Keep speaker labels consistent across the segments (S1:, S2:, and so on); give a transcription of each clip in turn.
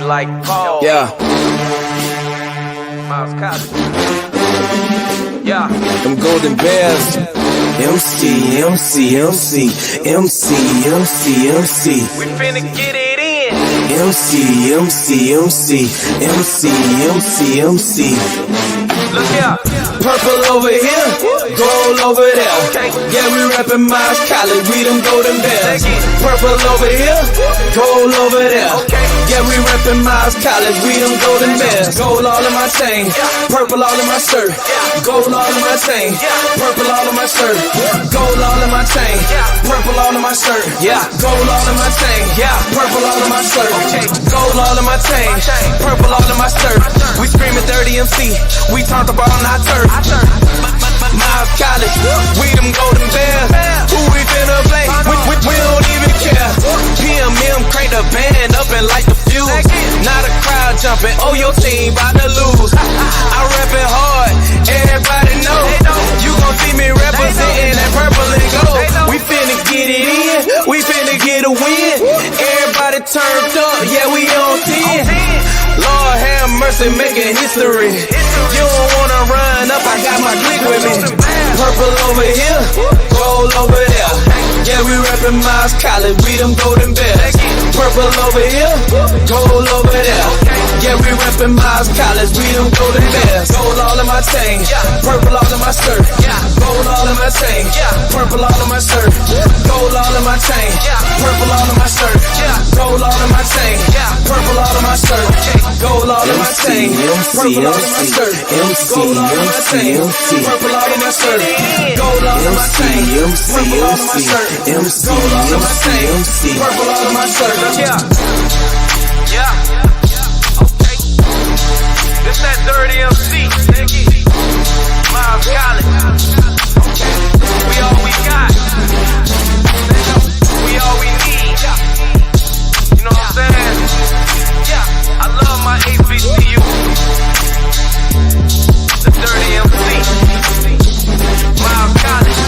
S1: like Paul.
S2: Yeah.
S1: Miles Collins. Yeah.
S2: Them golden bears. MC, MC, MC, MC, MC, MC.
S1: We finna get it in.
S2: MC, MC, MC, MC, MC, MC.
S1: Look here.
S2: Purple over here, gold over there.
S1: Okay.
S2: Yeah, we rapping Miles Collins, we them golden bears. Purple over here, gold over there.
S1: Okay.
S2: Yeah, we rapping Miles Collins, we them golden bears. Gold all in my chain, purple all in my shirt. Gold all in my chain, purple all in my shirt. Gold all in my chain, purple all in my shirt. Yeah, gold all in my chain, purple all in my shirt.
S1: Okay.
S2: Gold all in my chain, purple all in my shirt. We screaming 30 MC, we turned the ball on our turf. Miles Collins, we them golden bears. Who we finna play? We don't even care. PMM crank the band up and light the fuse. Not a crowd jumping, oh your team bout to lose. I rap it hard, everybody know. You gon' see me representing that purple and gold. We finna get it in, we finna get a win. Everybody turned up, yeah we on 10. Lord have mercy, making history. You don't wanna run up, I got my clique with me. Purple over here, gold over there. Yeah, we rapping Miles Collins, we them golden bears. Purple over here, gold over there. Yeah, we rapping Miles Collins, we them golden bears. Gold all in my chain, purple all in my shirt. Gold all in my chain, purple all in my shirt. Gold all in my chain, purple all in my shirt. Gold all in my chain, purple all in my shirt. Gold all in my chain, purple all in my shirt. Gold all in my chain, purple all in my shirt. Gold all in my chain, purple all in my shirt. Gold all in my chain, purple all in my shirt.
S1: Yeah. Okay. This that dirty MC. Miles Collins. Okay. We all we got. We all we need. You know what I'm saying? Yeah. I love my HBCU. The dirty MC. Miles Collins.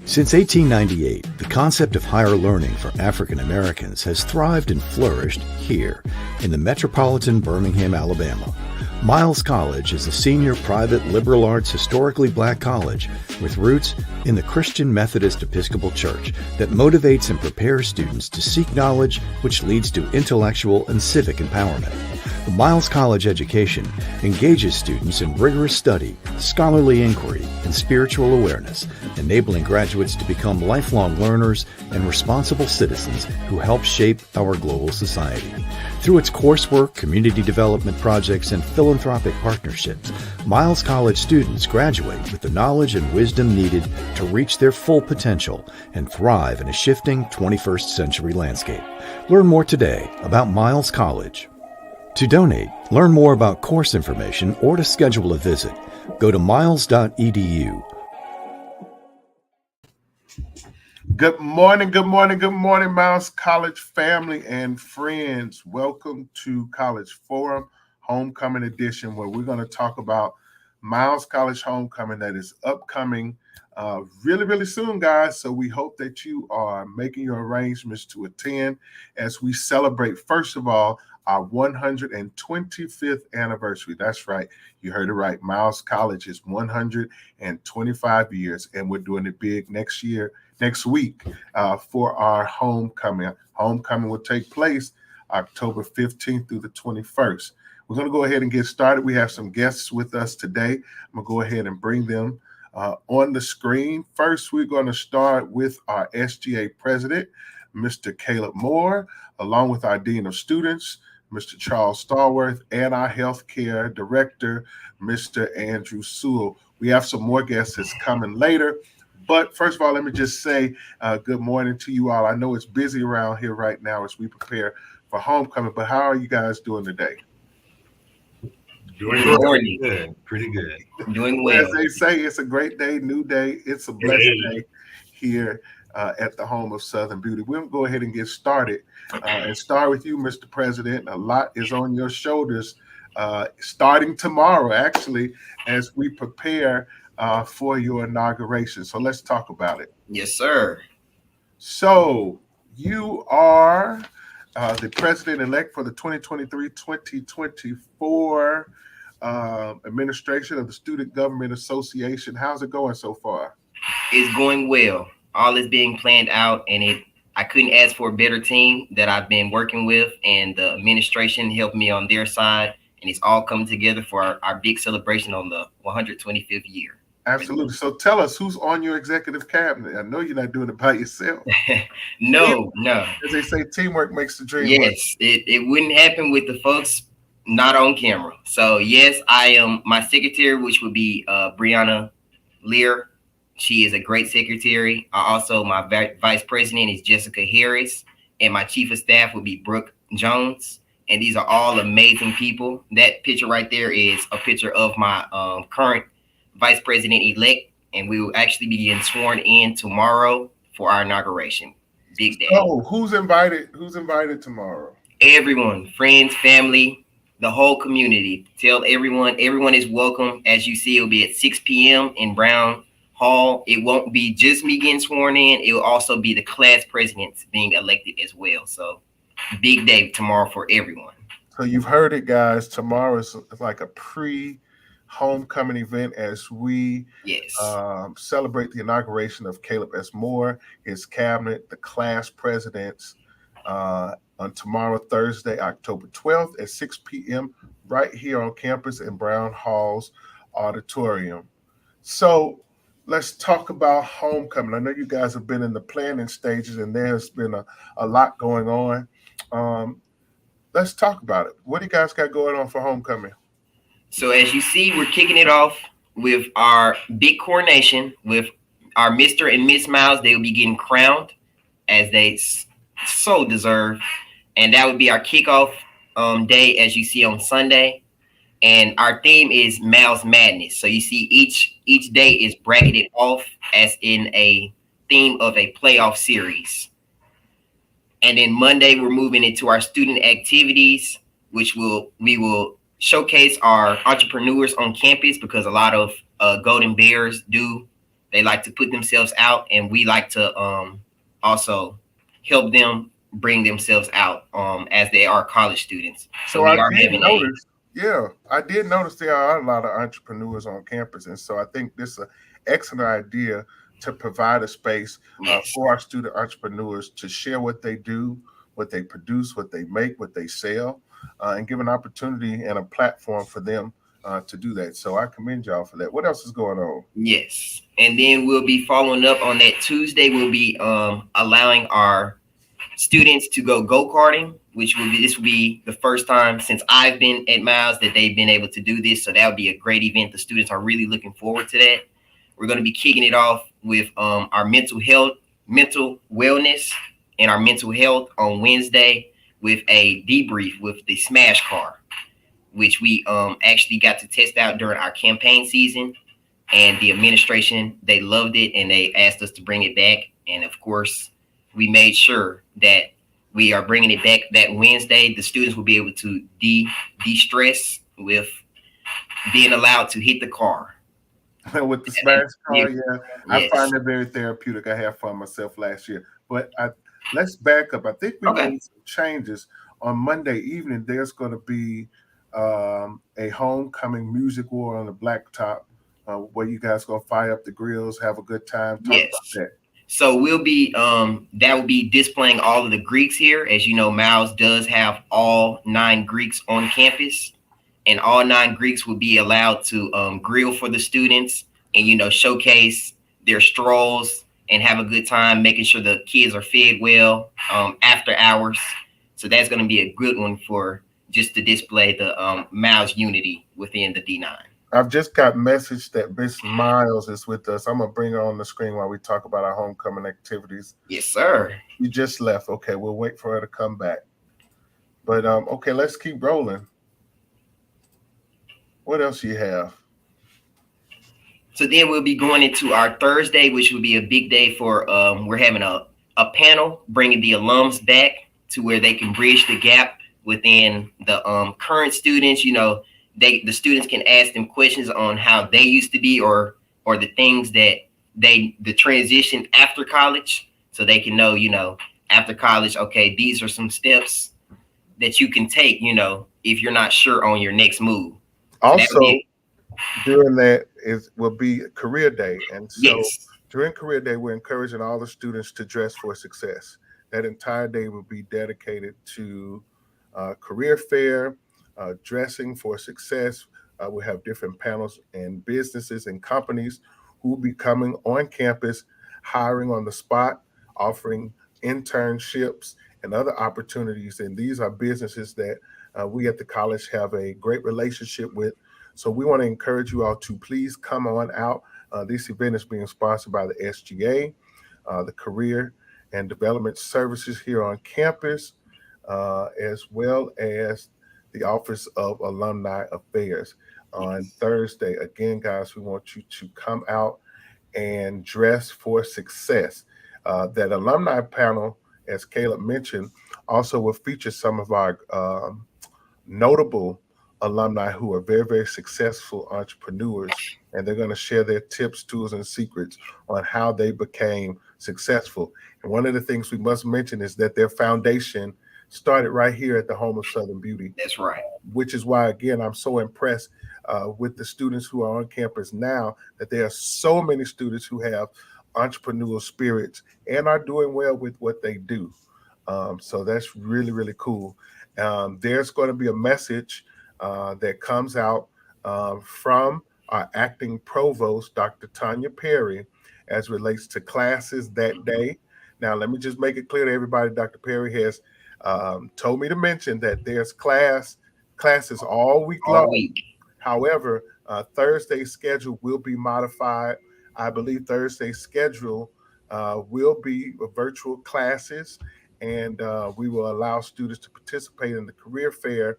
S3: Since 1898, the concept of higher learning for African Americans has thrived and flourished here in the metropolitan Birmingham, Alabama, Miles College is a senior private liberal arts historically black college with roots in the Christian Methodist Episcopal Church that motivates and prepares students to seek knowledge which leads to intellectual and civic empowerment. The Miles College education engages students in rigorous study, scholarly inquiry, and spiritual awareness, enabling graduates to become lifelong learners and responsible citizens who help shape our global society. Through its coursework, community development projects, and philanthropic partnerships, Miles College students graduate with the knowledge and wisdom needed to reach their full potential and thrive in a shifting 21st century landscape. Learn more today about Miles College. To donate, learn more about course information, or to schedule a visit, go to miles.edu.
S4: Good morning, Miles College family and friends. Welcome to College Forum Homecoming Edition, where we're going to talk about Miles College Homecoming that is upcoming really soon, guys. So we hope that you are making your arrangements to attend as we celebrate, first of all, our 125th anniversary. That's right. You heard it right. Miles College is 125 years, and we're doing it big next week for our homecoming. Homecoming will take place October 15th through the 21st. We're going to go ahead and get started. We have some guests with us today. I'm going to go ahead and bring them on the screen. First, we're going to start with our SGA president, Mr. Caleb Moore, along with our dean of students, Mr. Charles Stallworth, and our healthcare director, Mr. Andrew Sewell. We have some more guests that's coming later. But first of all, let me just say good morning to you all. I know it's busy around here right now as we prepare for homecoming, but how are you guys doing today?
S5: Doing good. Pretty good.
S4: Doing well. As they say, it's a great day, new day. It's a blessed day here at the home of Southern Beauty. We'll go ahead and get started and start with you, Mr. President. A lot is on your shoulders starting tomorrow, actually, as we prepare for your inauguration. So let's talk about it.
S6: Yes, sir.
S4: So you are the president-elect for the 2023-2024 administration of the Student Government Association. How's it going so far?
S6: It's going well. All is being planned out, and I couldn't ask for a better team that I've been working with, and the administration helped me on their side, and it's all coming together for our big celebration on the 125th year.
S4: Absolutely. So tell us, who's on your executive cabinet? I know you're not doing it by yourself.
S6: No.
S4: As they say, teamwork makes the dream work.
S6: Yes, it wouldn't happen with the folks not on camera. So yes, I am my secretary, which would be Brianna Lear. She is a great secretary. Also, my vice president is Jessica Harris, and my chief of staff would be Brooke Jones. And these are all amazing people. That picture right there is a picture of my current vice president-elect, and we will actually be getting sworn in tomorrow for our inauguration. Big day.
S4: Oh, who's invited? Who's invited tomorrow?
S6: Everyone, friends, family, the whole community. Tell everyone is welcome. As you see, it'll be at 6 p.m. in Brown Hall. It won't be just me getting sworn in. It will also be the class presidents being elected as well. So big day tomorrow for everyone.
S4: So you've heard it, guys. Tomorrow is like a pre-homecoming event as we celebrate the inauguration of Caleb S. Moore, his cabinet, the class presidents, on tomorrow, Thursday, October 12th at 6 p.m. right here on campus in Brown Hall's auditorium. So let's talk about homecoming. I know you guys have been in the planning stages, and there's been a lot going on. Let's talk about it. What do you guys got going on for homecoming?
S6: So as you see, we're kicking it off with our big coronation with our Mr. and Miss Miles. They will be getting crowned as they so deserve. And that would be our kickoff day, as you see on Sunday. And our theme is Miles Madness. So you see each day is bracketed off as in a theme of a playoff series. And then Monday, we're moving into our student activities, which we will showcase our entrepreneurs on campus, because a lot of Golden Bears they like to put themselves out, and we like to also help them bring themselves out as they are college students.
S4: So I did notice Yeah, I did notice there are a lot of entrepreneurs on campus, and so I think this is an excellent idea to provide a space
S6: Yes.
S4: for our student entrepreneurs to share what they do, what they produce, what they make, what they sell, and give an opportunity and a platform for them to do that. So I commend y'all for that. What else is going on?
S6: Yes. And then we'll be following up on that Tuesday. We'll be allowing our students to go karting, which will be the first time since I've been at Miles that they've been able to do this. So that would be a great event. The students are really looking forward to that. We're going to be kicking it off with our mental wellness, and our mental health on Wednesday with a debrief with the Smash Car, which we actually got to test out during our campaign season. And the administration, they loved it, and they asked us to bring it back. And of course, we made sure that we are bringing it back that Wednesday. The students will be able to de-stress with being allowed to hit the car.
S4: With the Smash Car, yeah. I
S6: Yes.
S4: find it very therapeutic. I had fun myself last year. But let's back up. I think we made some changes. On Monday evening, there's going to be a homecoming music war on the blacktop where you guys going to fire up the grills, have a good time. Talk about that.
S6: So we'll be that will be displaying all of the Greeks here. As you know, Miles does have all 9 Greeks on campus, and all 9 Greeks will be allowed to grill for the students and showcase their strolls and have a good time, making sure the kids are fed well after hours. So that's going to be a good one for just to display the Miles unity within the D9.
S4: I've just got message that Miss Miles is with us. I'm going to bring her on the screen while we talk about our homecoming activities.
S6: Yes, sir.
S4: You just left. Okay, we'll wait for her to come back. But, okay, let's keep rolling. What else do you have?
S6: So then we'll be going into our Thursday, which will be a big day for, we're having a panel bringing the alums back to where they can bridge the gap within the current students. The students can ask them questions on how they used to be or the things that the transition after college, so they can know, after college, okay, these are some steps that you can take, if you're not sure on your next move.
S4: Also, during that will be Career Day. And so during Career Day, we're encouraging all the students to dress for success. That entire day will be dedicated to career fair, dressing for success. We have different panels and businesses and companies who will be coming on campus, hiring on the spot, offering internships and other opportunities. And these are businesses that we at the college have a great relationship with. So we want to encourage you all to please come on out. This event is being sponsored by the SGA, the Career and Development Services here on campus, as well as the Office of Alumni Affairs on Thursday. Again, guys, we want you to come out and dress for success. That alumni panel, as Caleb mentioned, also will feature some of our notable alumni who are very, very successful entrepreneurs, and they're going to share their tips, tools, and secrets on how they became successful. And one of the things we must mention is that their foundation started right here at the home of Southern Beauty.
S6: That's right.
S4: Which is why, again, I'm so impressed with the students who are on campus now, that there are so many students who have entrepreneurial spirits and are doing well with what they do. So that's really, really cool. There's going to be a message that comes out from our acting provost, Dr. Tanya Perry, as relates to classes that day. Now, let me just make it clear to everybody, Dr. Perry has told me to mention that there's classes all week long. However, Thursday's schedule will be modified. I believe Thursday's schedule will be virtual classes, and we will allow students to participate in the career fair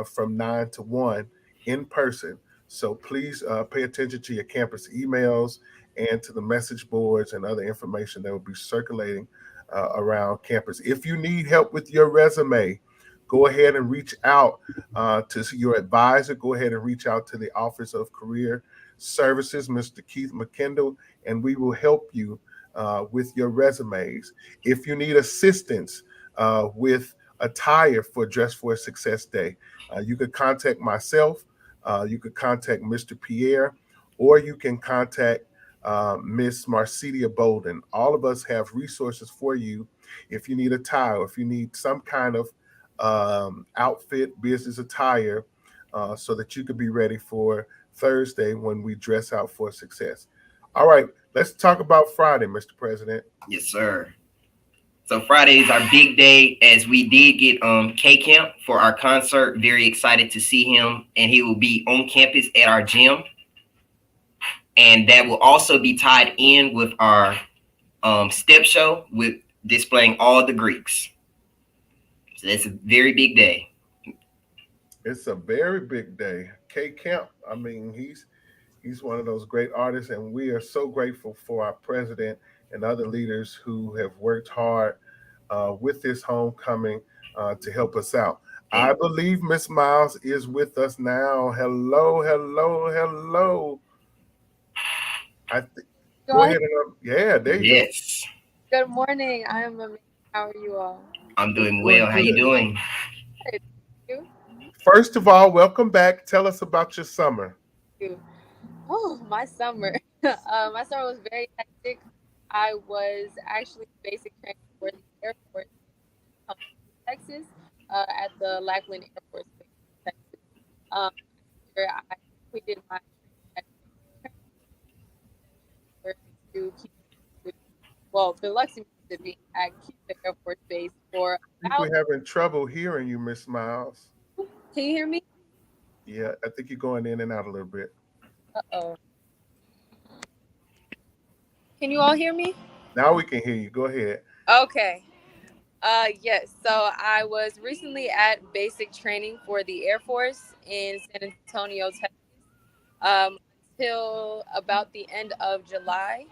S4: from 9 to 1 in person. So please pay attention to your campus emails and to the message boards and other information that will be circulating around campus. If you need help with your resume, go ahead and reach out to your advisor. Go ahead and reach out to the Office of Career Services, Mr. Keith McKendall, and we will help you with your resumes. If you need assistance with attire for Dress for Success Day. You could contact myself, you could contact Mr. Pierre, or you can contact Miss Marcedia Bolden. All of us have resources for you if you need a tie or if you need some kind of outfit, business attire, so that you could be ready for Thursday when we dress out for success. All right, let's talk about Friday, Mr. President.
S6: Yes, sir. So Friday is our big day, as we did get K Camp for our concert. Very excited to see him, and he will be on campus at our gym. And that will also be tied in with our step show, with displaying all the Greeks. So that's a very big day.
S4: It's a very big day. K Camp, I mean, he's one of those great artists, and we are so grateful for our president and other leaders who have worked hard with this homecoming to help us out. I believe Miss Miles is with us now. Hello, hello, hello. Go ahead and yeah, there you
S6: Yes.
S7: Go. Good morning. I am amazing. How are you all?
S6: I'm doing well. How you doing?
S7: Thank you.
S4: First of all, welcome back. Tell us about your summer.
S7: Oh, my summer. My summer was very hectic. I was actually basic training for the Air Force in Texas at the Lackland Air Force Base in Texas. Where I completed my to keep, well, Biloxi, Mississippi at Cuba Air Force Base for about.
S4: We're having trouble hearing you, Miss Miles.
S7: Can you hear me?
S4: Yeah, I think you're going in and out a little bit.
S7: Uh-oh. Can you all hear me?
S4: Now we can hear you. Go ahead.
S7: Okay. Yes. So I was recently at basic training for the Air Force in San Antonio, Texas, until about the end of July.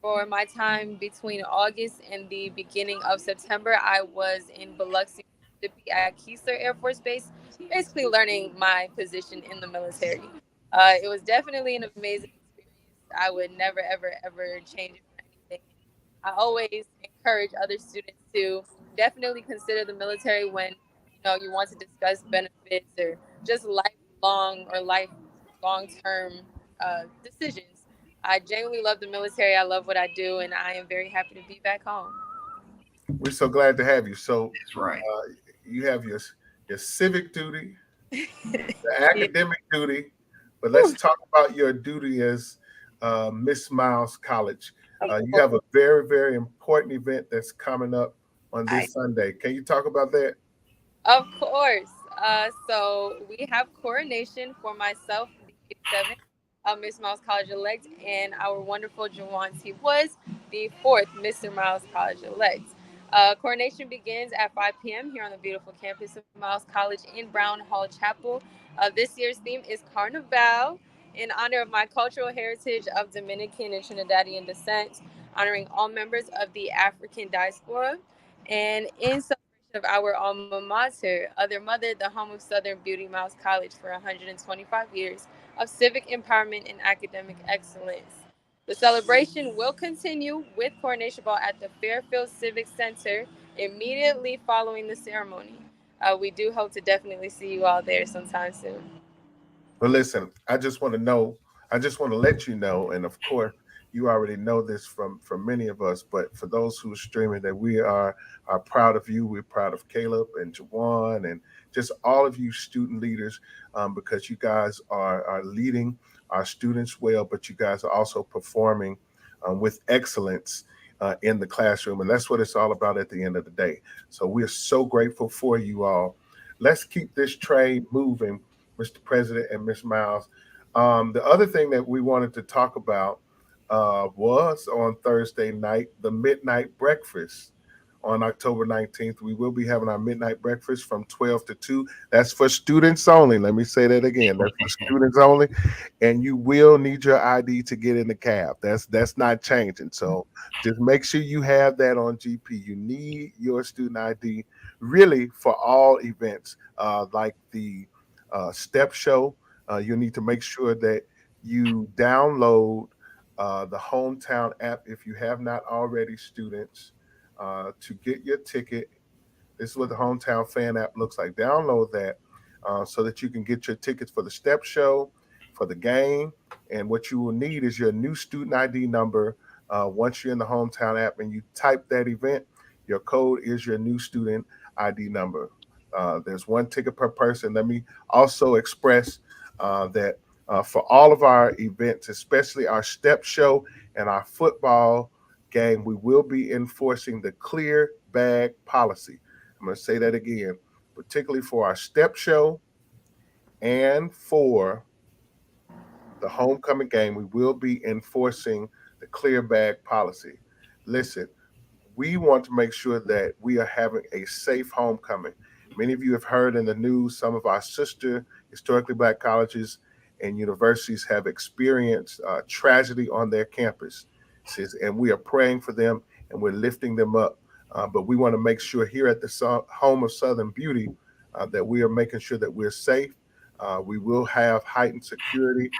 S7: For my time between August and the beginning of September, I was in Biloxi, Mississippi at Keesler Air Force Base, basically learning my position in the military. It was definitely an amazing experience. I would never, ever, ever change it for anything. I always encourage other students to definitely consider the military when you want to discuss benefits or just lifelong or long-term decisions. I genuinely love the military. I love what I do, and I am very happy to be back home.
S4: We're so glad to have you. So
S6: that's right.
S4: You have your civic duty, the academic duty, but let's talk about your duty as Miss Miles College. You have a very, very important event that's coming up on this Sunday. Can you talk about that?
S7: Of course. So we have coronation for myself, the 87th Miss Miles College elect, and our wonderful Jawan T. Woods, the 4th Mr. Miles College elect. Coronation begins at 5 p.m. here on the beautiful campus of Miles College in Brown Hall Chapel. This year's theme is Carnival, in honor of my cultural heritage of Dominican and Trinidadian descent, honoring all members of the African diaspora, and in celebration of our alma mater, Other Mother, the home of Southern Beauty, Miles College, for 125 years of civic empowerment and academic excellence. The celebration will continue with Coronation Ball at the Fairfield Civic Center immediately following the ceremony. We do hope to definitely see you all there sometime soon.
S4: But listen, I just want to let you know, and of course, you already know this from many of us, but for those who are streaming, that we are proud of you. We're proud of Caleb and Jawan and just all of you student leaders, because you guys are leading our students well, but you guys are also performing with excellence in the classroom. And that's what it's all about at the end of the day. So we're so grateful for you all. Let's keep this train moving, Mr. President and Ms. Miles. The other thing that we wanted to talk about was on Thursday night, the midnight breakfast on October 19th. We will be having our midnight breakfast from 12 to 2. That's for students only. Let me say that again. That's for students only. And you will need your ID to get in the cab. That's not changing. So just make sure you have that on GP. You need your student ID really for all events, like the step show. You need to make sure that you download the Hometown app if you have not already, students, to get your ticket This is what the Hometown Fan app looks like. Download that so that you can get your tickets for the step show, for the game. And what you will need is your new student ID number. Once you're in the Hometown app and you type that event, your code is your new student ID number. There's one ticket per person. Let me also express that for all of our events, especially our step show and our football game, we will be enforcing the clear bag policy. I'm going to say that again, particularly for our step show and for the homecoming game, we will be enforcing the clear bag policy. Listen, we want to make sure that we are having a safe homecoming. Many of you have heard in the news some of our sister historically Black colleges and universities have experienced tragedy on their campus. And we are praying for them and we're lifting them up. But we want to make sure here at the home of Southern Beauty that we are making sure that we're safe. We will have heightened security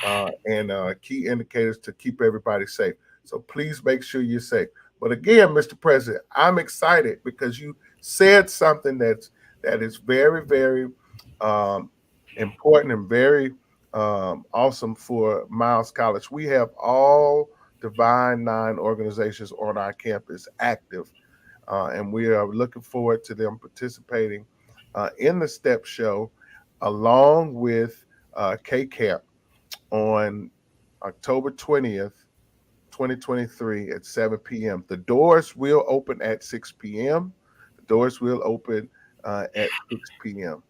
S4: and key indicators to keep everybody safe. So please make sure you're safe. But again, Mr. President, I'm excited because you said something that is very, very important and very awesome for Miles College. We have all Divine Nine organizations on our campus active, and we are looking forward to them participating in the STEP show along with K-Camp on October 20th, 2023 at 7 p.m. The doors will open at 6 p.m. The doors will open at 6 p.m.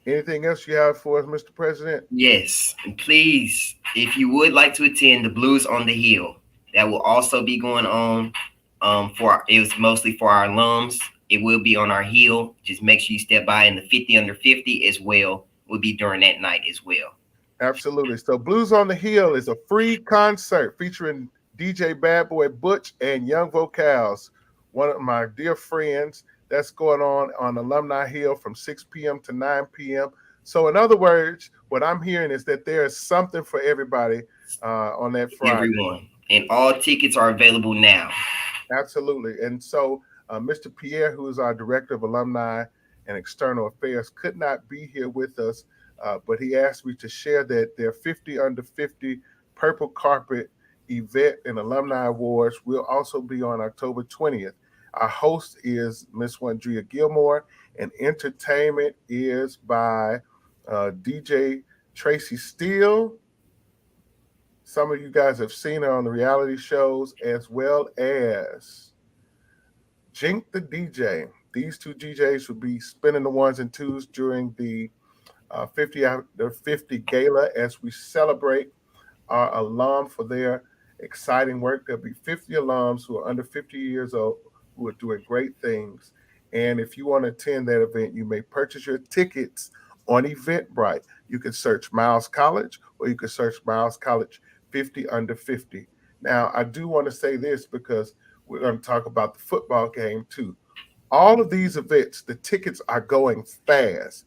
S4: Anything else you have for us, Mr. President?
S6: Yes, and please, if you would like to attend the Blues on the Hill, that will also be going on. It was mostly for our alums. It will be on our hill. Just make sure you step by, and the 50 under 50 as well will be during that night as well.
S4: Absolutely. So Blues on the Hill is a free concert featuring DJ Bad Boy Butch and Young Vocals, one of my dear friends. That's going on Alumni Hill from 6 p.m. to 9 p.m. So in other words, what I'm hearing is that there is something for everybody on that Friday.
S6: Everyone. And all tickets are available now.
S4: Absolutely. And so Mr. Pierre, who is our Director of Alumni and External Affairs, could not be here with us, but he asked me to share that their 50 under 50 Purple Carpet event and Alumni Awards will also be on October 20th. Our host is Miss Wandria Gilmore, and entertainment is by DJ Tracy Steele. Some of you guys have seen her on the reality shows, as well as Jink the DJ. These two DJs will be spinning the ones and twos during the 50 Under 50 Gala as we celebrate our alum for their exciting work. There'll be 50 alums who are under 50 years old who are doing great things. And if you want to attend that event, you may purchase your tickets on Eventbrite. You can search Miles College, or you can search Miles College 50 under 50. Now, I do want to say this because we're going to talk about the football game too. All of these events, the tickets are going fast.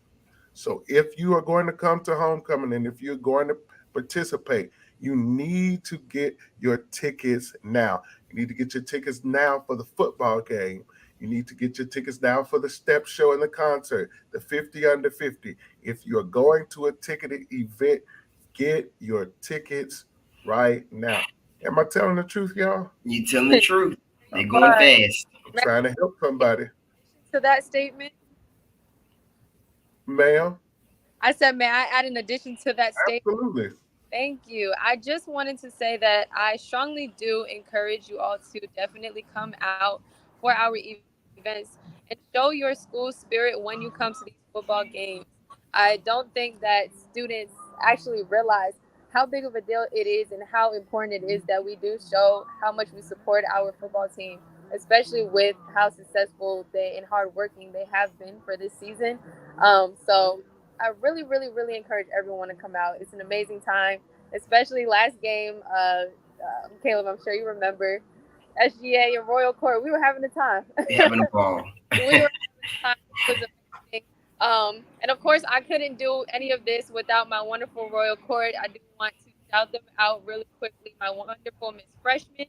S4: So if you are going to come to homecoming and if you're going to participate, you need to get your tickets now. You need to get your tickets now for the football game. You need to get your tickets now for the step show and the concert, the 50 under 50. If you're going to a ticketed event, get your tickets right now. Am I telling the truth, y'all?
S6: You telling the truth. They're going fast.
S4: I'm trying to help somebody.
S7: To that statement,
S4: Ma'am?
S7: I said, may I add an addition to that statement?
S4: Absolutely.
S7: Thank you. I just wanted to say that I strongly do encourage you all to definitely come out for our events and show your school spirit when you come to these football games. I don't think that students actually realize how big of a deal it is and how important it is that we do show how much we support our football team, especially with how successful and hardworking they have been for this season. So I really, really, really encourage everyone to come out. It's an amazing time, especially last game. Caleb, I'm sure you remember SGA and Royal Court. We were having a time.
S6: Having a ball.
S7: We were having a time. It was amazing. And of course, I couldn't do any of this without my wonderful Royal Court. I do want to shout them out really quickly. My wonderful Miss Freshman,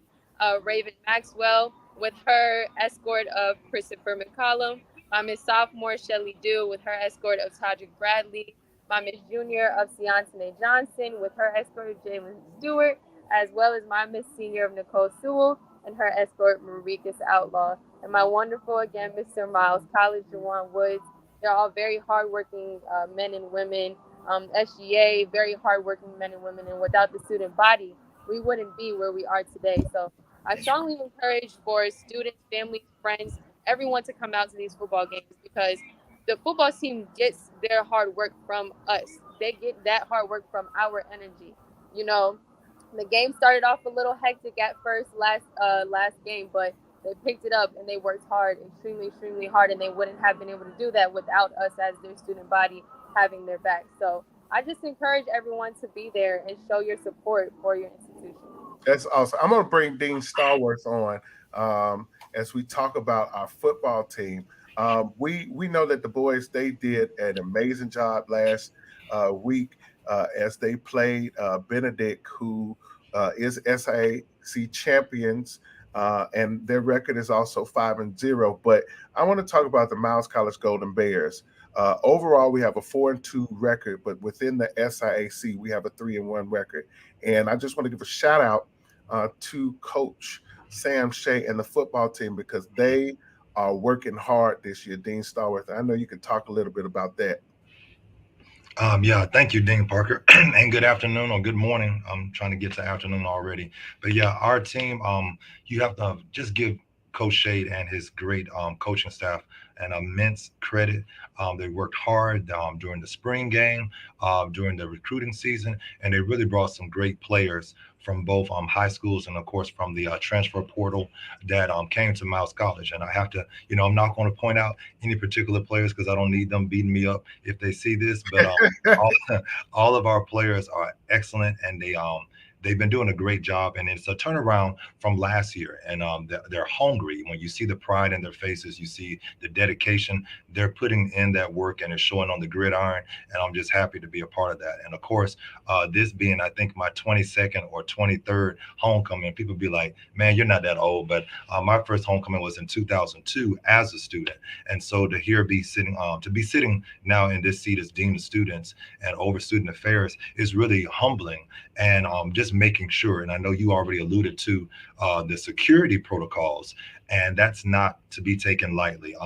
S7: Raven Maxwell with her escort of Christopher McCollum, my Miss Sophomore Shelly Dew with her escort of Todrick Bradley, my Miss Junior of Ciantane Johnson with her escort of Jalen Stewart, as well as my Miss Senior of Nicole Sewell and her escort Maricus Outlaw, and my wonderful again Mr. Miles College, Juwan Woods. They're all very hardworking men and women. SGA, very hardworking men and women, and without the student body, we wouldn't be where we are today. So I strongly encourage for students, families, friends, everyone to come out to these football games, because the football team gets their hard work from us. They get that hard work from our energy. You know, the game started off a little hectic at first last game, but they picked it up and they worked hard, extremely hard, and they wouldn't have been able to do that without us as their student body having their back. So I just encourage everyone to be there and show your support for your institution.
S4: That's awesome. I'm going to bring Dean Stallworth on as we talk about our football team. We know that the boys, they did an amazing job last week as they played Benedict, who is SIAC champions, and their record is also 5-0. But I want to talk about the Miles College Golden Bears. Overall, we have a 4-2 record, but within the SIAC, we have a 3-1 record. And I just want to give a shout out to Coach Sam Shea and the football team, because they are working hard this year. Dean Stallworth, I know you can talk a little bit about that.
S5: Yeah, thank you, Dean Parker, and good afternoon or good morning. I'm trying to get to afternoon already, but yeah, our team. You have to just give Coach Shade and his great coaching staff an immense credit. They worked hard during the spring game, during the recruiting season, and they really brought some great players from both high schools and, of course, from the transfer portal that came to Miles College. And I have to, I'm not going to point out any particular players because I don't need them beating me up if they see this. But all of our players are excellent, and they've been doing a great job, and it's a turnaround from last year. And they're hungry. When you see the pride in their faces, you see the dedication. They're putting in that work, and it's showing on the gridiron. And I'm just happy to be a part of that. And of course, this being, I think, my 22nd or 23rd homecoming, people be like, "Man, you're not that old." But my first homecoming was in 2002 as a student, and so to be sitting now in this seat as dean of students and over student affairs is really humbling. And just making sure, and I know you already alluded to the security protocols, and that's not to be taken lightly.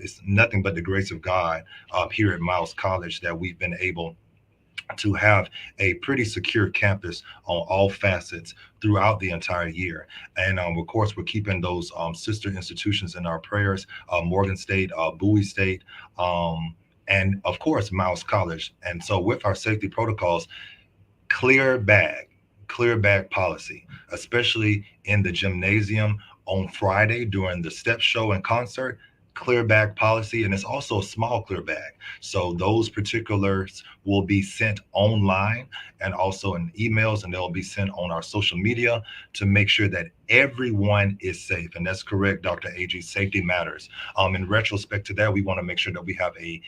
S5: It's nothing but the grace of God here at Miles College that we've been able to have a pretty secure campus on all facets throughout the entire year. And of course, we're keeping those sister institutions in our prayers, Morgan State, Bowie State, and of course, Miles College. And so with our safety protocols, clear bag policy, especially in the gymnasium on Friday during the step show and concert. Clear bag policy, and it's also a small clear bag. So those particulars will be sent online and also in emails, and they'll be sent on our social media to make sure that everyone is safe. And that's correct, Dr. AG, safety matters. In retrospect to that, we want to make sure that we have a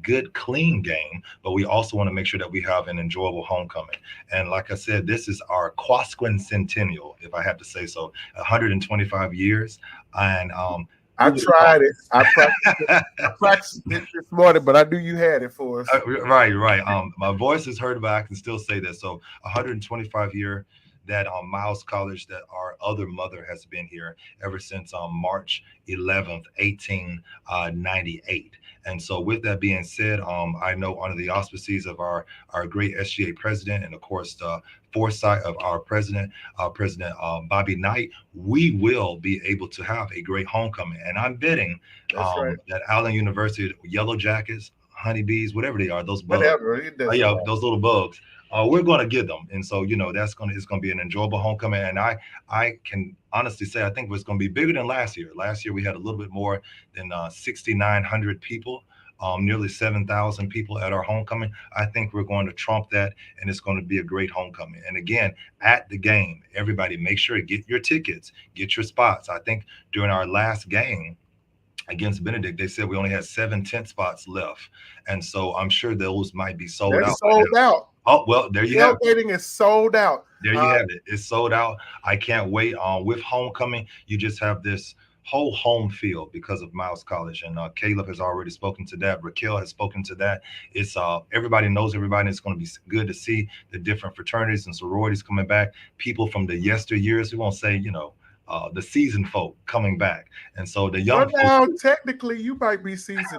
S5: good, clean game, but we also want to make sure that we have an enjoyable homecoming. And like I said, this is our quasquincentennial, if I have to say so, 125 years. And
S4: I tried it. I practiced it this morning, but I knew you had it for us.
S5: Right. My voice is heard, but I can still say that. So 125 year that Miles College, that our other mother has been here ever since March 11th, 1898. And so with that being said, I know under the auspices of our great SGA president, and of course the foresight of our president, President Bobby Knight, we will be able to have a great homecoming. And I'm betting that Allen University, Yellow Jackets, honeybees, whatever they are, those bugs, those little bugs, we're going to get them. And so, it's going to be an enjoyable homecoming. And I can honestly say, I think it's going to be bigger than last year. Last year, we had a little bit more than 6,900 people, nearly 7,000 people at our homecoming. I think we're going to trump that, and it's going to be a great homecoming. And again, at the game, everybody make sure to get your tickets, get your spots. I think during our last game against Benedict, they said we only had 7 tent spots left. And so I'm sure those might be sold out. Oh, well, there you have it.
S4: Tailgating is sold out.
S5: There you have it. It's sold out. I can't wait. With homecoming, you just have this whole home field because of Miles College, and Caleb has already spoken to that. Raquel has spoken to that. It's everybody knows everybody. It's going to be good to see the different fraternities and sororities coming back. People from the yesteryears, we won't say, the seasoned folk coming back, and so the young.
S4: Well, now, technically, you might be seasoned.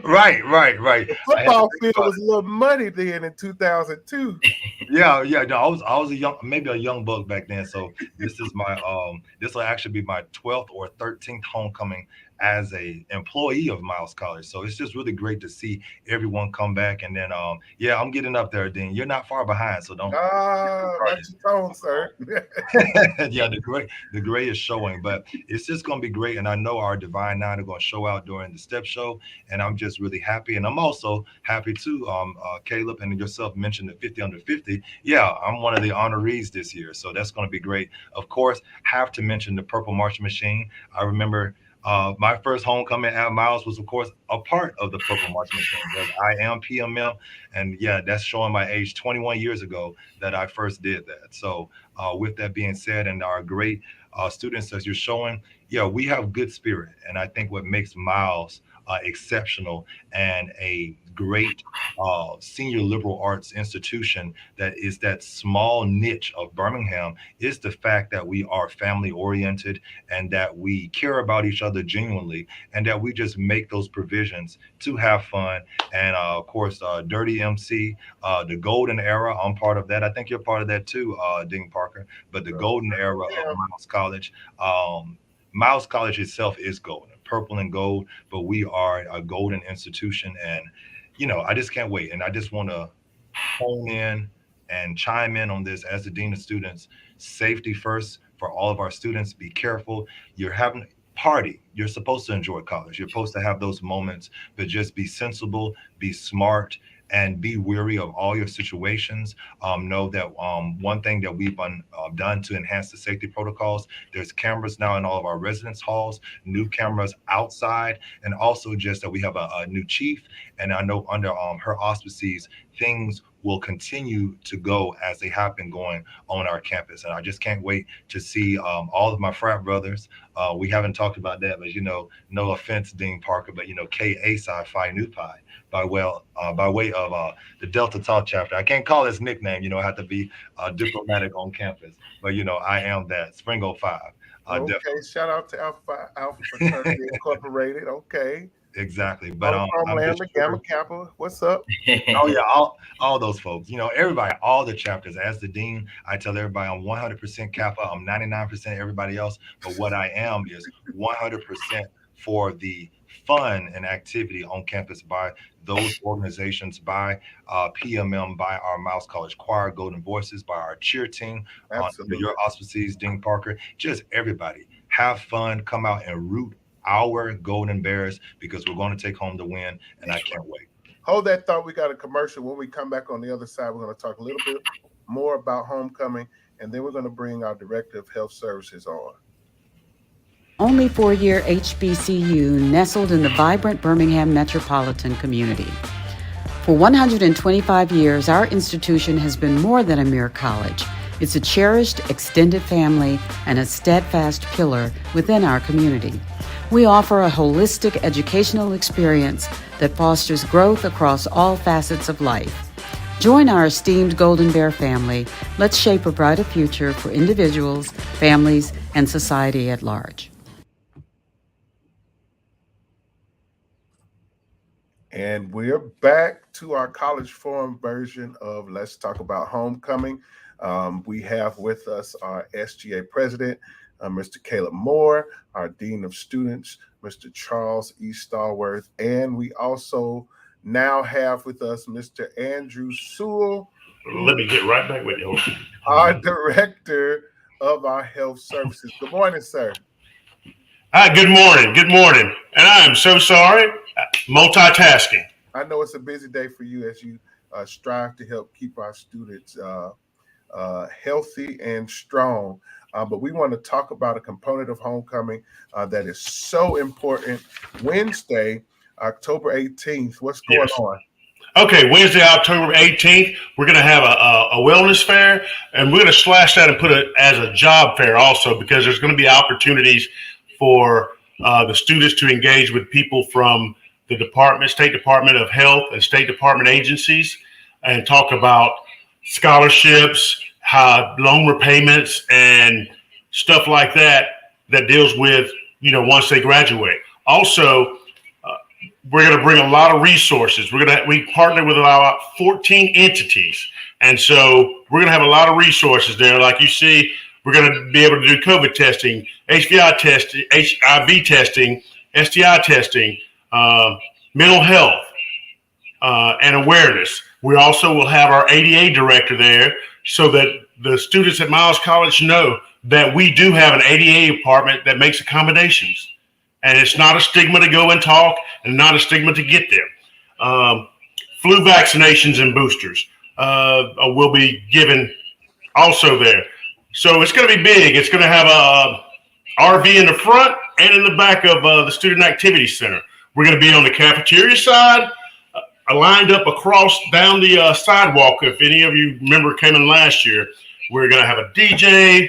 S5: Right.
S4: The football field was a little muddy then in 2002.
S5: Yeah. No, I was maybe a young buck back then. So this is my this will actually be my 12th or 13th homecoming as a employee of Miles College. So it's just really great to see everyone come back. And then I'm getting up there, Dean. You're not far behind, so don't
S4: watch your tone, sir.
S5: Yeah, the gray is showing, but it's just gonna be great. And I know our Divine Nine are gonna show out during the step show, and I'm just really happy. And I'm also happy too. Caleb and yourself mentioned the 50 under 50. Yeah, I'm one of the honorees this year, so that's gonna be great. Of course, have to mention the Purple Marching Machine. I remember my first homecoming at Miles was, of course, a part of the Purple Marching Machine. I am PMM, and yeah, that's showing my age. 21 years ago that I first did that. So with that being said, and our great students as you're showing, yeah, we have good spirit, and I think what makes Miles exceptional and a great senior liberal arts institution that is that small niche of Birmingham is the fact that we are family oriented and that we care about each other genuinely, and that we just make those provisions to have fun. And of course, Dirty MC, the golden era, I'm part of that. I think you're part of that too, Dean Parker. But the golden era of Miles College, Miles College itself is golden, purple and gold, but we are a golden institution. And I just can't wait. And I just want to hone in and chime in on this as the Dean of Students. Safety first for all of our students. Be careful. You're having a party. You're supposed to enjoy college. You're supposed to have those moments, but just be sensible, be smart, and be wary of all your situations. Know that one thing that we've done to enhance the safety protocols, there's cameras now in all of our residence halls, new cameras outside, and also just that we have a new chief. And I know under her auspices, things will continue to go as they have been going on our campus. And I just can't wait to see all of my frat brothers. We haven't talked about that, but no offense, Dean Parker, but K.A. Phi Nu Pi by way of the Delta Tau chapter. I can't call his nickname, I have to be diplomatic on campus, but I am that Spring 05.
S4: Okay, definitely. Shout out to Alpha Fraternity Incorporated. Okay.
S5: Exactly. But
S4: Gamma Kappa, what's up?
S5: Oh yeah, all those folks. Everybody, all the chapters. As the dean, I tell everybody I'm 100% Kappa. I'm 99% everybody else. But what I am is 100% for the fun and activity on campus by those organizations, by PMM, by our Miles College Choir, Golden Voices, by our cheer team, your auspices, Dean Parker, just everybody. Have fun, come out and root our Golden Bears, because we're going to take home the win, and I can't wait.
S4: Hold that thought. We got a commercial. When we come back on the other side, we're going to talk a little bit more about homecoming, and then we're going to bring our Director of Health Services on.
S8: Only four-year HBCU nestled in the vibrant Birmingham metropolitan community. For 125 years, our institution has been more than a mere college. It's a cherished, extended family and a steadfast pillar within our community. We offer a holistic educational experience that fosters growth across all facets of life. Join our esteemed Golden Bear family. Let's shape a brighter future for individuals, families, and society at large.
S4: And we're back to our College Forum version of Let's Talk About Homecoming. We have with us our SGA president, Mr. Caleb Moore, our Dean of Students, Mr. Charles E. Stallworth, and we also now have with us Mr. Andrew Sewell.
S9: Let me get right back with you.
S4: Our Director of our Health Services. Good morning, sir.
S9: Good morning. Good morning. And I am so sorry. Multitasking.
S4: I know it's a busy day for you as you strive to help keep our students healthy and strong. But we want to talk about a component of homecoming that is so important. Wednesday, October 18th. What's going on?
S9: Okay, Wednesday, October 18th, we're going to have a wellness fair, and we're going to slash that and put it as a job fair also, because there's going to be opportunities for the students to engage with people from the State Department of Health and State Department agencies, and talk about scholarships, loan repayments, and stuff like that deals with, once they graduate. Also, we're going to bring a lot of resources. We partner with about 14 entities. And so we're going to have a lot of resources there. Like you see, we're going to be able to do COVID testing, HPI testing, HIV testing, STI testing, mental health, and awareness. We also will have our ADA director there so that the students at Miles College know that we do have an ADA department that makes accommodations. And it's not a stigma to go and talk, and not a stigma to get there. Flu vaccinations and boosters will be given also there. So it's going to be big. It's going to have a RV in the front and in the back of the Student Activity Center. We're going to be on the cafeteria side, lined up across down the sidewalk. If any of you remember came in last year, we're going to have a DJ.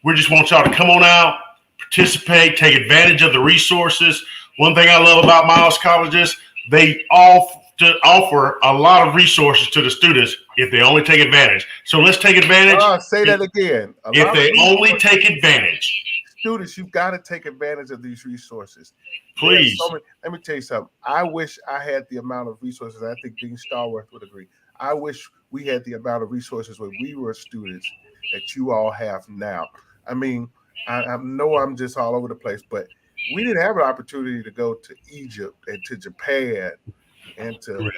S9: We just want y'all to come on out, participate, take advantage of the resources. One thing I love about Miles Colleges, they offer a lot of resources to the students if they only take advantage. So let's take advantage.
S4: Say that again.
S9: If they only take advantage.
S4: Students, you've got to take advantage of these resources.
S9: Please.
S4: Let me tell you something. I wish I had the amount of resources. I think Dean Starworth would agree. I wish we had the amount of resources when we were students that you all have now. I mean, I know I'm just all over the place, but we didn't have an opportunity to go to Egypt and to Japan and to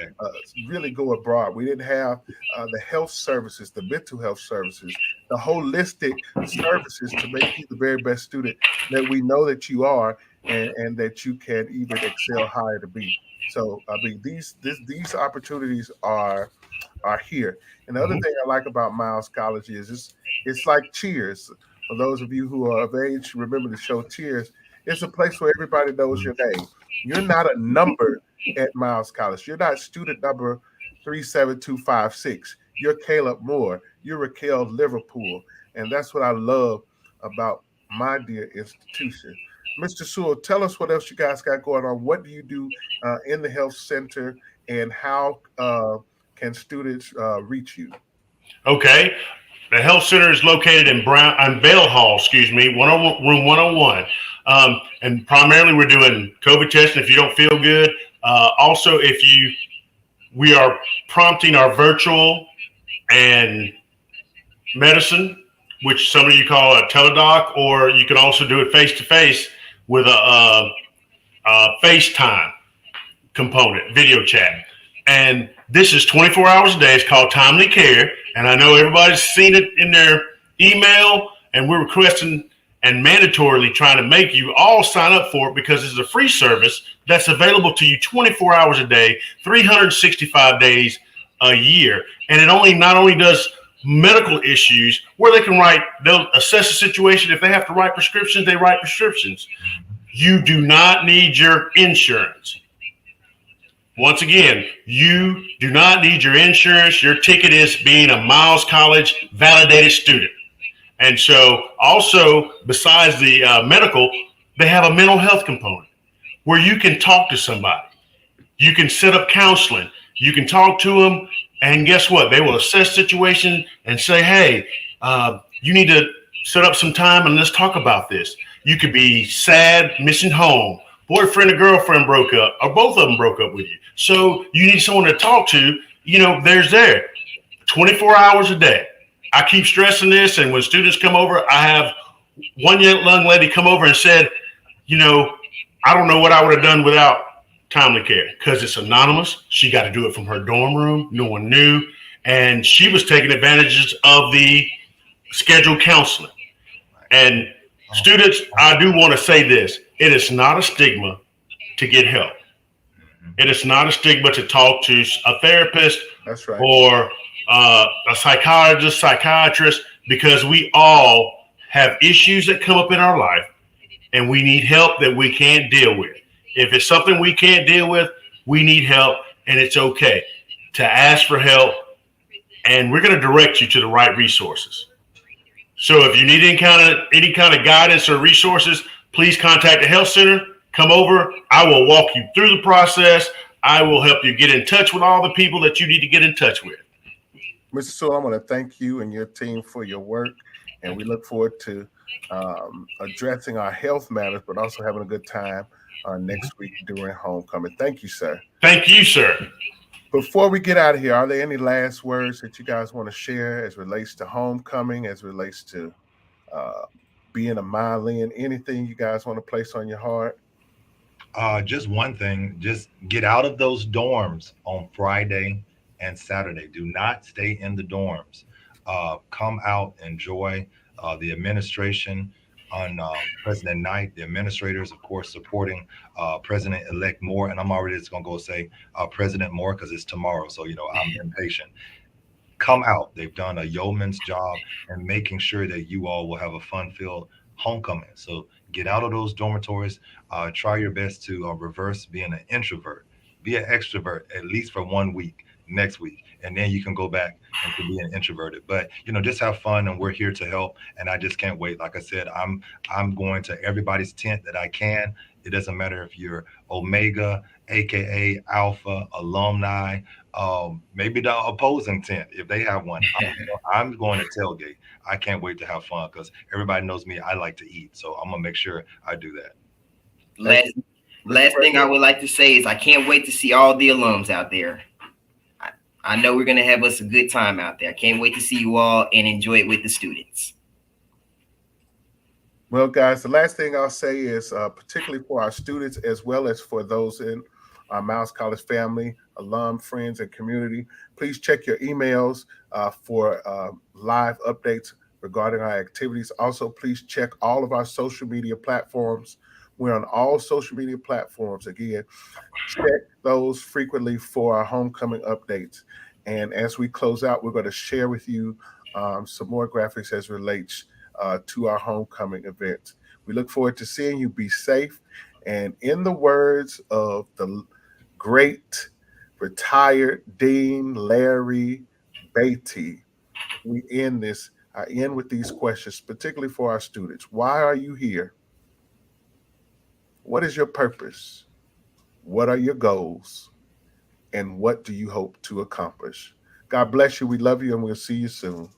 S4: really go abroad. We didn't have the health services, the mental health services, the holistic services to make you the very best student that we know that you are, and that you can even excel higher to be. So, I mean, these opportunities are here. And the other thing I like about Miles College is it's like Cheers. For those of you who are of age, remember the show Cheers. It's a place where everybody knows your name. You're not a number at Miles College. You're not student number 37256. You're Caleb Moore. You're Raquel Liverpool. And that's what I love about my dear institution. Mr. Sewell, tell us what else you guys got going on. What do you do in the health center, and how can students reach you?
S9: Okay. The health center is located in Bale Hall, room 101. And primarily we're doing COVID testing if you don't feel good. Also, we are prompting our virtual and medicine, which some of you call a teledoc, or you can also do it face-to-face with a FaceTime component, video chat. And this is 24 hours a day. It's called Timely Care. And I know everybody's seen it in their email, and we're requesting and mandatorily trying to make you all sign up for it, because it's a free service that's available to you 24 hours a day, 365 days a year. And it not only does medical issues where they'll assess the situation. If they have to write prescriptions, they write prescriptions. You do not need your insurance. Once again, you do not need your insurance. Your ticket is being a Miles College validated student. And so also, besides the medical, they have a mental health component where you can talk to somebody. You can set up counseling. You can talk to them, and guess what? They will assess situation and say, hey, you need to set up some time and let's talk about this. You could be sad, missing home, boyfriend or girlfriend broke up, or both of them broke up with you. So you need someone to talk to, there's there 24 hours a day. I keep stressing this. And when students come over, I have one young lady come over and said, I don't know what I would have done without Timely Care, because it's anonymous. She got to do it from her dorm room. No one knew. And she was taking advantages of the scheduled counseling. And students, I do want to say this. It is not a stigma to get help. It is not a stigma to talk to a therapist.
S4: That's right.
S9: Or a psychiatrist, because we all have issues that come up in our life and we need help that we can't deal with. If it's something we can't deal with, we need help, and it's okay. to ask for help, and we're going to direct you to the right resources. So if you need any kind of guidance or resources, please contact the health center. Come over. I will walk you through the process. I will help you get in touch with all the people that you need to get in touch with.
S4: Mr. Sewell, I want to thank you and your team for your work, and we look forward to addressing our health matters, but also having a good time next week during homecoming. Thank you, sir.
S9: Thank you, sir.
S4: Before we get out of here, are there any last words that you guys want to share as relates to homecoming, as relates to being a Milan, anything you guys want to place on your heart?
S5: Just one thing, just get out of those dorms on Friday and Saturday. Do not stay in the dorms. Come out, enjoy the administration on President Knight, the administrators, of course, supporting President-elect Moore. And I'm already just going to go say President Moore because it's tomorrow. So, I'm impatient. Come out. They've done a yeoman's job in making sure that you all will have a fun-filled homecoming. So get out of those dormitories. Try your best to reverse being an introvert. Be an extrovert at least for 1 week next week, and then you can go back and to being introverted. But just have fun, and we're here to help. And I just can't wait. Like I said, I'm going to everybody's tent that I can. It doesn't matter if you're Omega, aka Alpha, alumni, maybe the opposing tent if they have one. I'm going to tailgate. I can't wait to have fun because everybody knows me. I like to eat, so I'm gonna make sure I do that.
S6: Last thing I would like to say is I can't wait to see all the alums out there. I know we're going to have us a good time out there. I can't wait to see you all and enjoy it with the students.
S4: Well, guys, the last thing I'll say is particularly for our students as well as for those in our Miles College family, alum, friends, and community, please check your emails for live updates regarding our activities. Also, please check all of our social media platforms. We're on all social media platforms. Again, check those frequently for our homecoming updates. And as we close out, we're going to share with you some more graphics as relates to our homecoming event. We look forward to seeing you. Be safe. And in the words of the great retired Dean Larry Beatty, we end this. I end with these questions, particularly for our students. Why are you here? What is your purpose? What are your goals? And what do you hope to accomplish? God bless you. We love you, and we'll see you soon.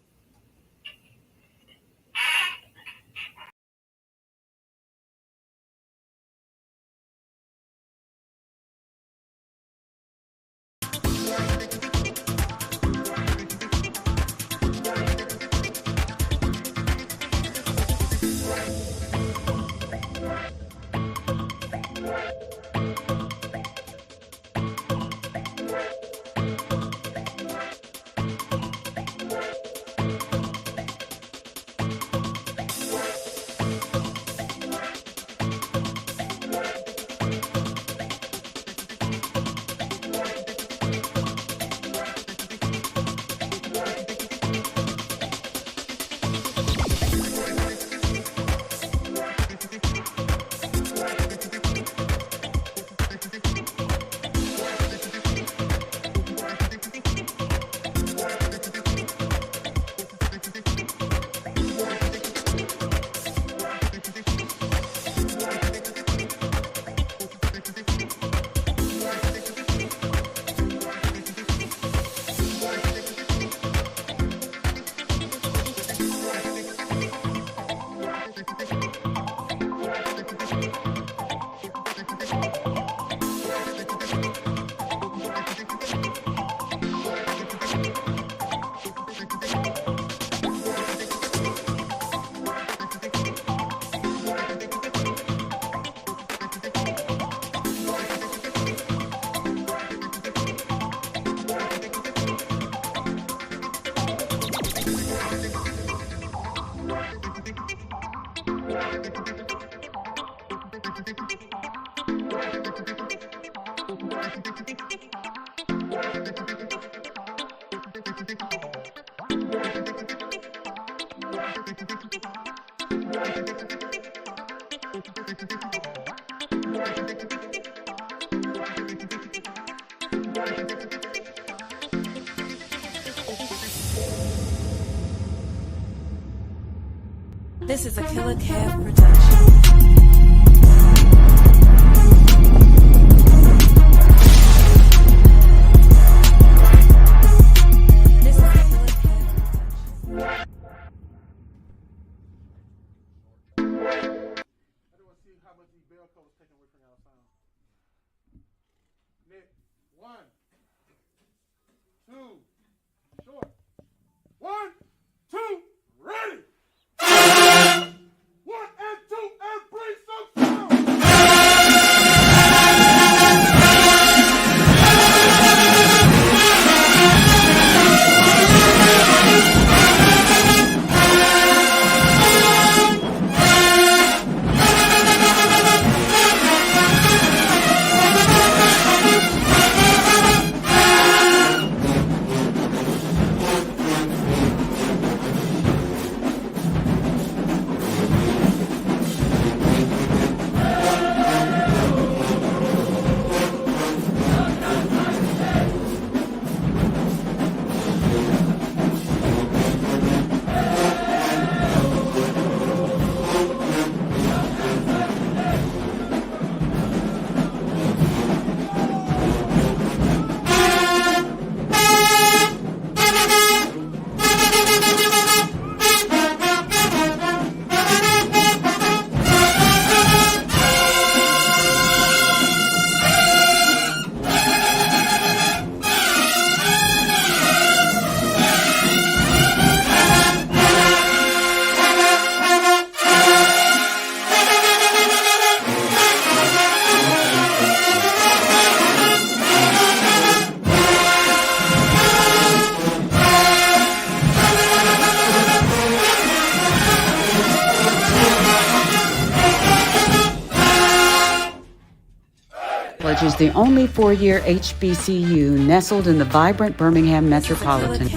S10: This is a Killer Kev production. This is a Killer Kev production.
S4: Everyone see how much these bell colors taking away from y'all sound. Nick, 1, 2, short. 1, 2, ready. 1 and 2 and bring some sound.
S8: College is the only four-year HBCU nestled in the vibrant Birmingham metropolitan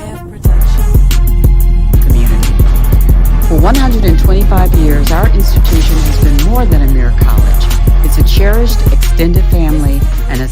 S8: community. For 125 years, our institution has been more than a mere college. It's a cherished extended family and a